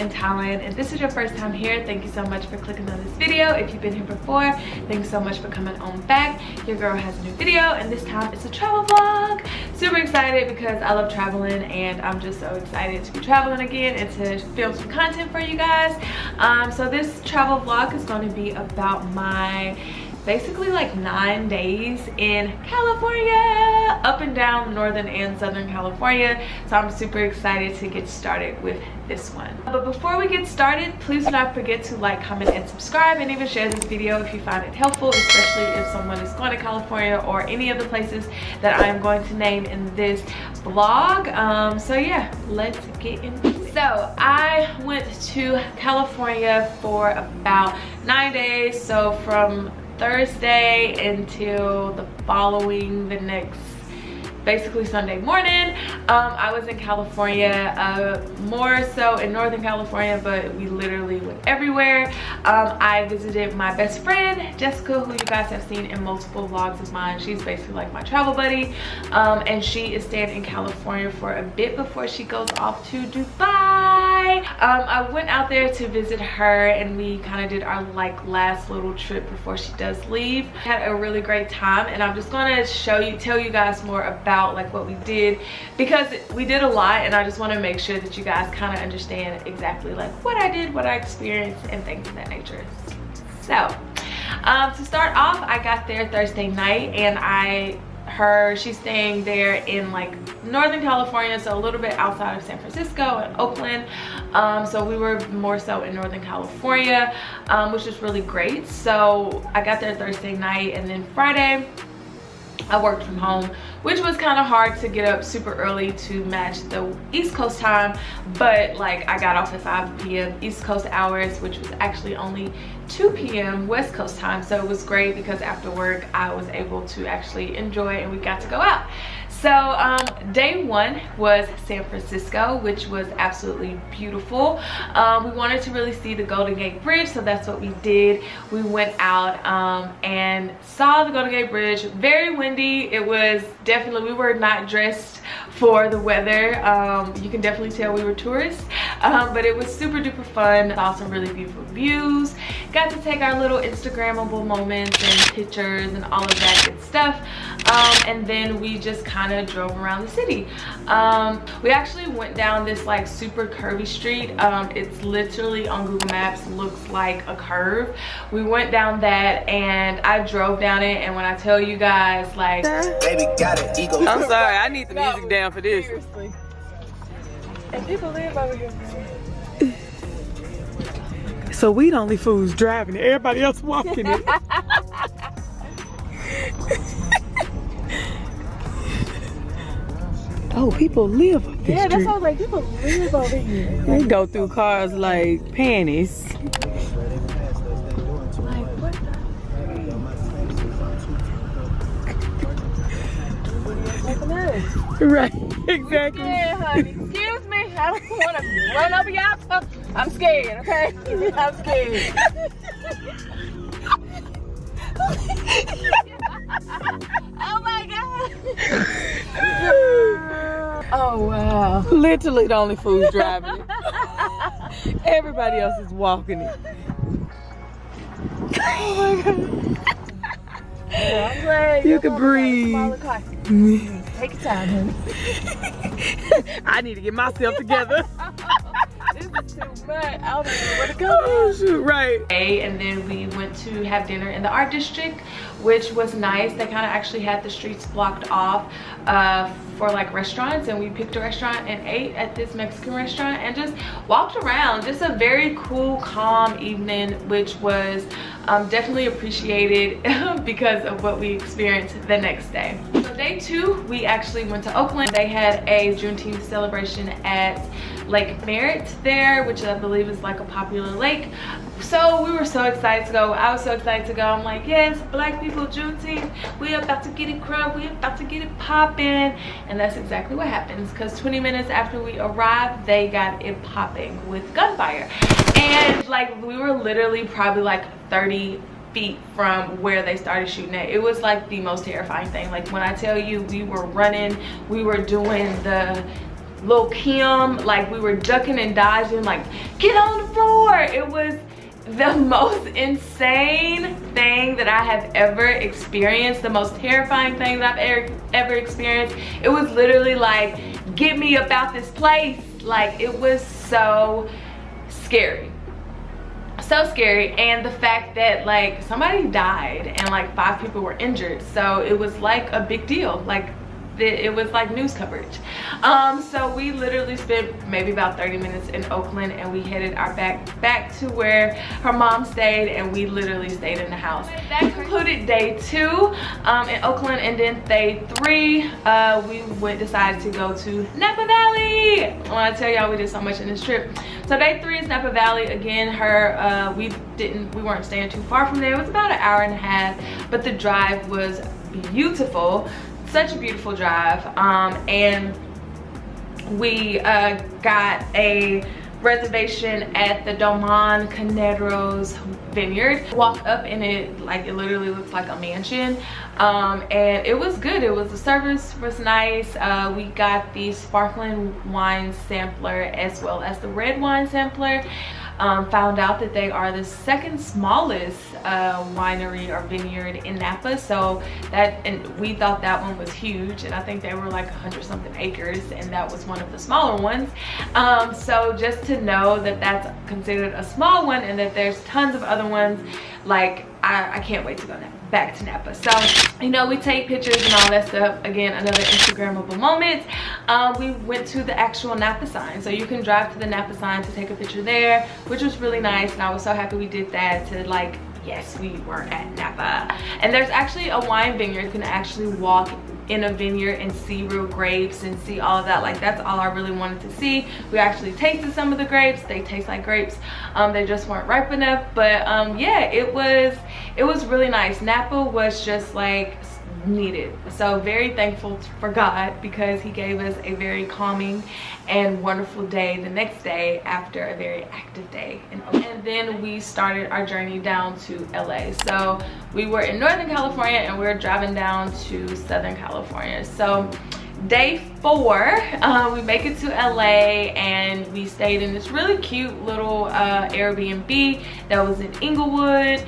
in Thailand. If this is your first time here, thank you so much for clicking on this video. If you've been here before, thanks so much for coming on back. Your girl has a new video, and this time it's a travel vlog. Super excited because I love traveling, and I'm just so excited to be traveling again and to film some content for you guys. So this travel vlog is going to be about my basically like 9 days in California, up and down northern and southern California. So I'm super excited to get started with this one. But before we get started, please do not forget to like, comment, and subscribe, and even share this video if you find it helpful, especially if someone is going to California or any of the places that I am going to name in this vlog. So yeah, let's get into it. So I went to California for about 9 days, so from Thursday until the next basically Sunday morning. I was in California, more so in Northern California, but we literally went everywhere. I visited my best friend Jessica, who you guys have seen in multiple vlogs of mine. She's basically like my travel buddy, and she is staying in California for a bit before she goes off to Dubai. I went out there to visit her, and we kind of did our like last little trip before she does leave. Had a really great time, and I'm just gonna tell you guys more about like what we did, because we did a lot, and I just want to make sure that you guys kind of understand exactly like what I did, what I experienced, and things of that nature. So to start off, I got there Thursday night, and she's staying there in like Northern California, so a little bit outside of San Francisco and Oakland. So we were more so in Northern California, which is really great. So I got there Thursday night, and then Friday I worked from home, which was kind of hard to get up super early to match the East Coast time, but like I got off at 5 p.m. East Coast hours, which was actually only 2 p.m. West Coast time. So it was great because after work I was able to actually enjoy, and we got to go out. So day one was San Francisco, which was absolutely beautiful. We wanted to really see the Golden Gate Bridge, so that's what we did. We went out and saw the Golden Gate Bridge. Very windy. It was definitely, we were not dressed for the weather. You can definitely tell we were tourists, but it was super duper fun. Saw some really beautiful views. Got to take our little Instagrammable moments and pictures and all of that good stuff. And then we just kind of drove around the city. We actually went down this like super curvy street. It's literally on Google Maps looks like a curve. We went down that, and I drove down it, and when I tell you guys, like, baby got it, ego. I'm sorry, I need the music down for this. Seriously. And people live over here. So we the only fools driving it, everybody else walking it. Oh, people live up this street. Yeah, that's why I was like, people live over here. They go through cars like panties. Like, what the? Right, exactly. Yeah, honey. Excuse me, I don't want to run over y'all. I'm scared, okay? I'm scared. Oh my God. Oh wow. Literally the only fools driving it. Everybody else is walking it. Oh my God. Yeah, I'm glad you can breathe. Take your time, honey. I need to get myself together. This is too much. I don't even know where to go. Oh, shoot, right. And then we went to have dinner in the art district, which was nice. They kind of actually had the streets blocked off for like restaurants, and we picked a restaurant and ate at this Mexican restaurant and just walked around. Just a very cool, calm evening, which was definitely appreciated because of what we experienced the next day. So day two, we actually went to Oakland. They had a Juneteenth celebration at Lake Merritt there, which I believe is like a popular lake. So we were so excited to go. I was so excited to go. I'm like, yes, black people, Juneteenth, we about to get it crunk, we about to get it popping. And that's exactly what happens, because 20 minutes after we arrived, they got it popping with gunfire. And like, we were literally probably like 30 feet from where they started shooting at. It was like the most terrifying thing. Like when I tell you, we were running, we were doing the Lil Kim, like we were ducking and dodging, like get on the floor. It was the most insane thing that I have ever experienced, the most terrifying thing that I've ever experienced. It was literally like, get me up out this place. Like, it was so scary. So scary. And the fact that like somebody died and like 5 people were injured, so it was like a big deal. Like it was like news coverage. So we literally spent maybe about 30 minutes in Oakland, and we headed our back to where her mom stayed, and we literally stayed in the house. That concluded day 2 in Oakland, and then day 3 we decided to go to Napa Valley. I want to tell y'all we did so much in this trip. So day 3 is Napa Valley. Again, we weren't staying too far from there. It was about an hour and a half, but the drive was beautiful. Such a beautiful drive. And we got a reservation at the Domaine Carneros Vineyard. Walked up and it literally looks like a mansion. And it was good. The service was nice. We got the sparkling wine sampler as well as the red wine sampler. Found out that they are the 2nd smallest winery or vineyard in Napa, so and we thought that one was huge, and I think they were like 100-something acres, and that was one of the smaller ones. So just to know that that's considered a small one, and that there's tons of other ones, like I can't wait to go back to Napa. So, you know, we take pictures and all that stuff. Again, another Instagrammable moment. We went to the actual Napa sign. So you can drive to the Napa sign to take a picture there, which was really nice. And I was so happy we did that, to like, yes, we were at Napa. And there's actually a wine vineyard. You can actually walk in a vineyard and see real grapes and see all of that. Like, that's all I really wanted to see. We actually tasted some of the grapes. They taste like grapes. They just weren't ripe enough. But yeah, it was really nice. Napa was just like needed. So very thankful for God, because he gave us a very calming and wonderful day the next day after a very active day in Oakland. And then we started our journey down to LA. So we were in Northern California and we were driving down to Southern California. So day 4, we make it to LA, and we stayed in this really cute little Airbnb that was in Inglewood.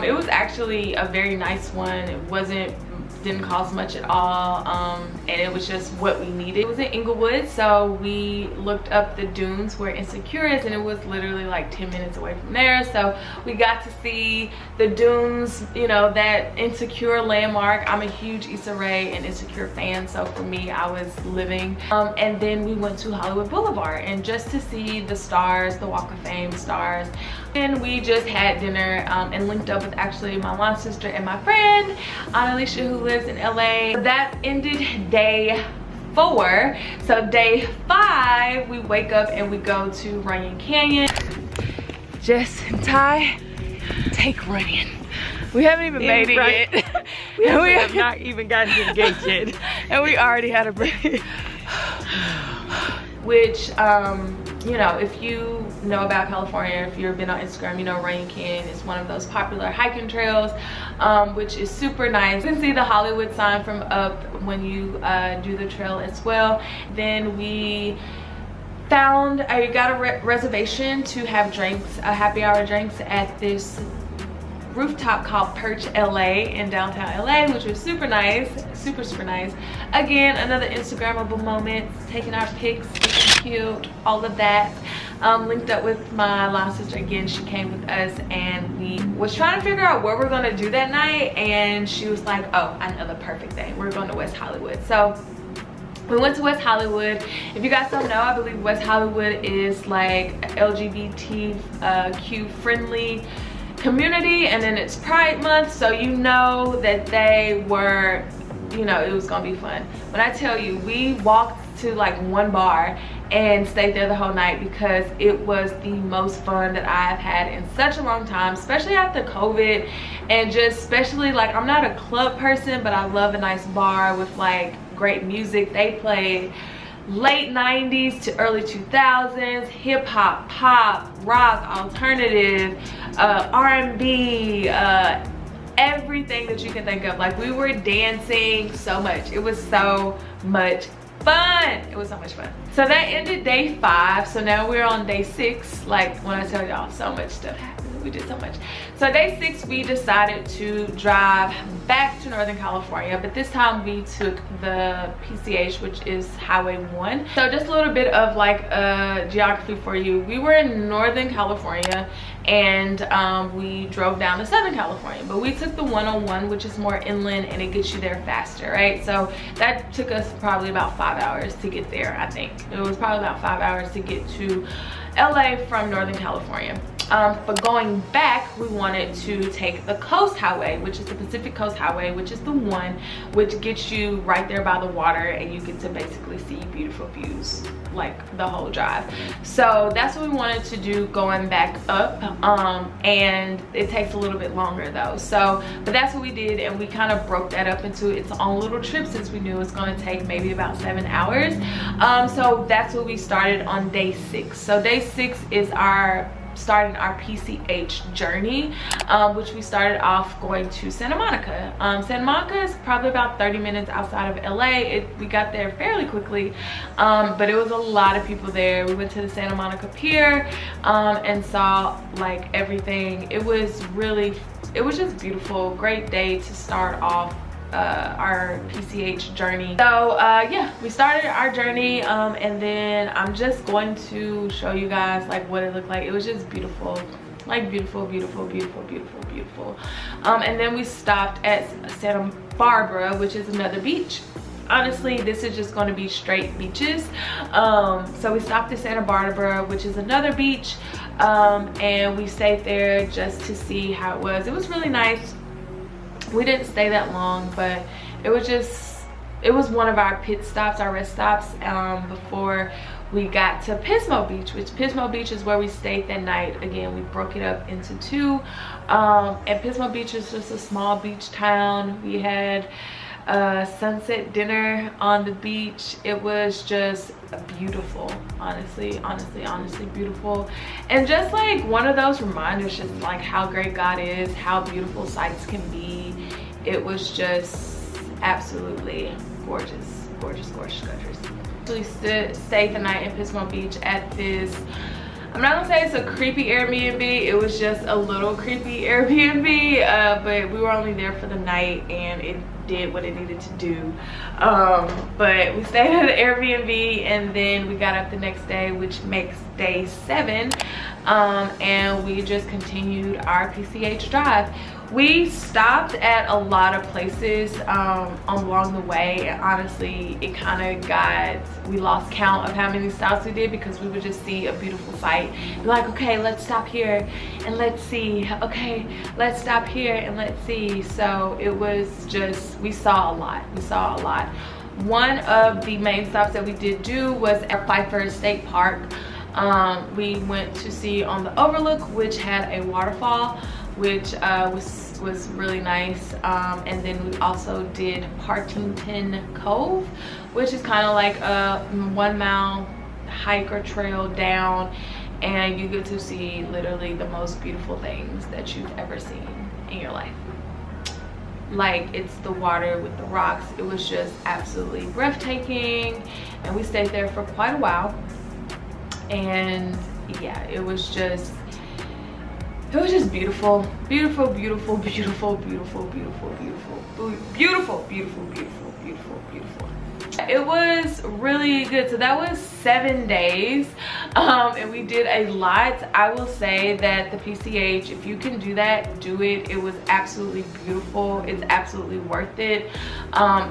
It was actually a very nice one. It didn't cost much at all, and it was just what we needed. It was in Inglewood, so we looked up the dunes where Insecure is, and it was literally like 10 minutes away from there. So we got to see the dunes, you know, that Insecure landmark. I'm a huge Issa Rae and Insecure fan, so for me, I was living. And then we went to Hollywood Boulevard, and just to see the stars, the Walk of Fame stars. And we just had dinner and linked up with actually my mom's sister and my friend Alicia, who lives in LA. That ended day 4. So day 5, we wake up and we go to Runyon Canyon. Jess and Ty take Runyon. We haven't even made it yet. we have not even gotten to the gate yet, and we already had a break. Which, you know, if you know about California, if you've been on Instagram, you know Runyon Canyon is one of those popular hiking trails, which is super nice. You can see the Hollywood sign from up when you do the trail as well. Then we got a reservation to have drinks, happy hour drinks at this rooftop called Perch LA in downtown LA, which was super nice, super nice. Again, another Instagrammable moment, taking our pics, looking cute, all of that. Linked up with my line sister again. She came with us, and we was trying to figure out where we're gonna do that night, and she was like, oh, I know the perfect thing, we're going to West Hollywood. So we went to West Hollywood. If you guys don't know, I believe West Hollywood is like LGBTQ friendly community, and then it's Pride Month, so you know that they were, you know, it was gonna be fun. When I tell you, we walked to like one bar and stayed there the whole night, because it was the most fun that I've had in such a long time, especially after COVID. And just especially, like, I'm not a club person, but I love a nice bar with like great music. They played late 90s to early 2000s, hip-hop, pop, rock, alternative, R&B, everything that you can think of. Like, we were dancing so much. It was so much fun. It was so much fun. So that ended day 5. So now we're on day 6. Like when I tell y'all, so much stuff happened. We did so much. So day 6, we decided to drive back to Northern California, but this time we took the PCH, which is Highway 1. So just a little bit of like geography for you. We were in Northern California and we drove down to Southern California, but we took the 101, which is more inland and it gets you there faster, right? So that took us probably about 5 hours to get there. I think it was probably about 5 hours to get to LA from Northern California. But going back, we wanted to take the Coast Highway, which is the Pacific Coast Highway, which is the one which gets you right there by the water, and you get to basically see beautiful views like the whole drive. So that's what we wanted to do going back up, and it takes a little bit longer though. So but that's what we did, and we kind of broke that up into its own little trip since we knew it was going to take maybe about 7 hours. So that's what we started on day 6. So day 6 is starting our PCH journey, which we started off going to Santa Monica. Santa Monica is probably about 30 minutes outside of LA. We got there fairly quickly, but it was a lot of people there. We went to the Santa Monica Pier and saw like everything. It was just beautiful. Great day to start off our PCH journey. So yeah, we started our journey, and then I'm just going to show you guys like what it looked like. It was just beautiful, like beautiful, beautiful, beautiful, beautiful, beautiful. And then we stopped at Santa Barbara, which is another beach. Honestly, this is just going to be straight beaches. So we stopped at Santa Barbara, which is another beach, and we stayed there just to see how it was. It was really nice. We didn't stay that long, but it was one of our pit stops, our rest stops, before we got to Pismo Beach, which Pismo Beach is where we stayed that night. Again, we broke it up into 2, and Pismo Beach is just a small beach town. We had sunset dinner on the beach. It was just beautiful, honestly beautiful, and just like one of those reminders, just like how great God is, how beautiful sights can be. It was just absolutely gorgeous, gorgeous, gorgeous, gorgeous. We stayed the night in Pismo Beach at this, I'm not gonna say it's a creepy Airbnb, it was just a little creepy Airbnb, but we were only there for the night and it did what it needed to do. But we stayed at the Airbnb, and then we got up the next day, which makes day 7, and we just continued our PCH drive. We stopped at a lot of places along the way, and honestly it kind of we lost count of how many stops we did, because we would just see a beautiful sight, be like, okay, let's stop here and let's see, okay, let's stop here and let's see. So it was just, we saw a lot. One of the main stops that we did do was at Pfeiffer State Park. We went to see on the overlook, which had a waterfall, which was really nice, and then we also did Parkington Cove, which is kind of like a 1 mile hike or trail down, and you get to see literally the most beautiful things that you've ever seen in your life. Like, it's the water with the rocks. It was just absolutely breathtaking, and we stayed there for quite a while. And yeah, it was just beautiful, beautiful, beautiful, beautiful, beautiful, beautiful, beautiful, beautiful, beautiful, beautiful, beautiful, beautiful. It was really good. So that was 7 days, and we did a lot. I will say that the PCH, if you can do that, do it. It was absolutely beautiful. It's absolutely worth it.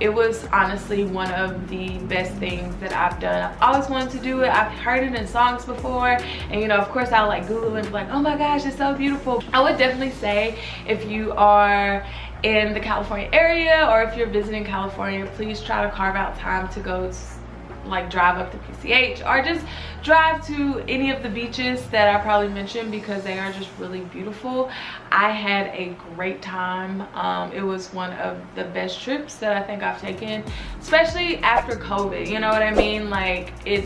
It was honestly one of the best things that I've done. I've always wanted to do it. I've heard it in songs before, and you know, of course I'll like Google and be like, oh my gosh, it's so beautiful. I would definitely say, if you are in the California area, or if you're visiting California, please try to carve out time to go like drive up to PCH, or just drive to any of the beaches that I probably mentioned, because they are just really beautiful. I had a great time. It was one of the best trips that I think I've taken, especially after COVID, you know what I mean? Like, it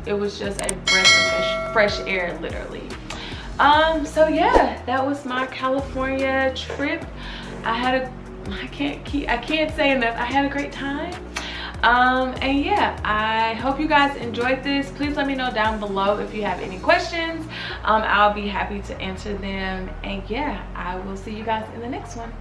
was just a breath of fresh air, literally. So yeah, that was my California trip. I can't say enough, I had a great time. And yeah, I hope you guys enjoyed this. Please let me know down below if you have any questions. I'll be happy to answer them. And yeah, I will see you guys in the next one.